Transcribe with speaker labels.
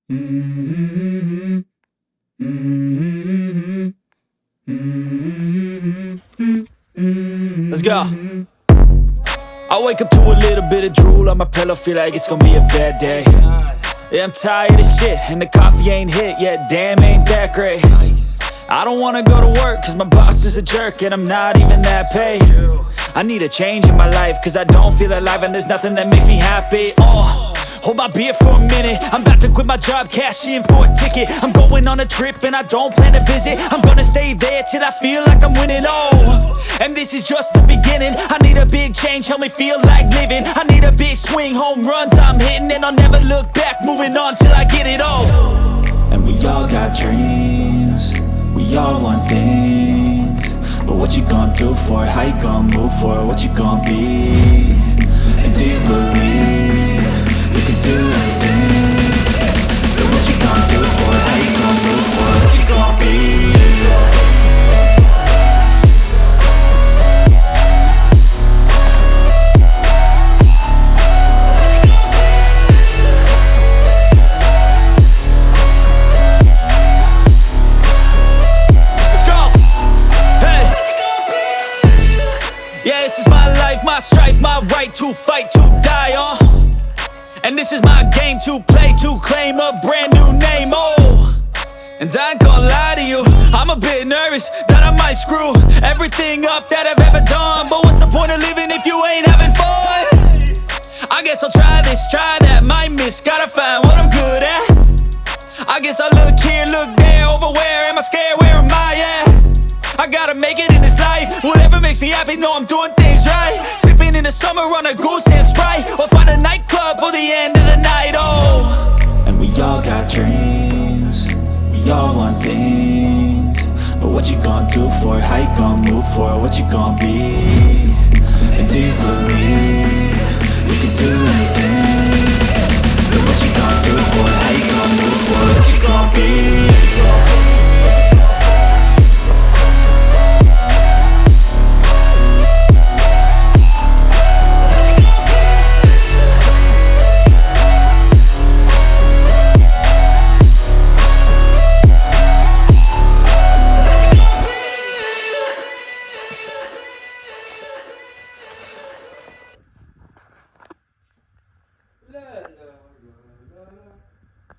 Speaker 1: Mm-hmm. Mm-hmm. Mm-hmm. Let's go. I wake up to a little bit of drool on my pillow, feel like it's gonna be a bad day. Yeah, I'm tired of shit, and the coffee ain't hit yet, damn, ain't that great. I don't wanna go to work, cause my boss is a jerk, and I'm not even that paid. I need a change in my life, cause I don't feel alive, and there's nothing that makes me happy. Hold my beer for a minute, I'm about to quit my job, cash in for a ticket. I'm going on a trip and I don't plan to visit. I'm gonna stay there till I feel like I'm winning, and this is just the beginning. I need a big change, help me feel like living. I need a big swing, home runs I'm hitting, and I'll never look back, moving on till I get it all. And we all got dreams, we all want things, but what you gonna do for it? How you gonna move for it? What you gonna be? And do you believe you can do anything? But what you gonna do for it? How you gonna move for it? What you gonna be? Yeah, this is my life, my strife, my right to fight, to die on. And this is my game to play, to claim a brand new name, And I ain't gonna lie to you, I'm a bit nervous that I might screw everything up that I've ever done. But what's the point of living if you ain't having fun? I guess I'll try this, try that, might miss, gotta find what I'm good at. I guess I look here, look there, over where am I scared, where am I at? I gotta make it in this life, whatever makes me happy, know I'm doing things right. Sipping in the summer on a goose and Sprite, or find a nightclub for the end of the night, And we all got dreams, we all want things, but what you gonna do for it? How you gonna move for it? What you gonna be? And do you believe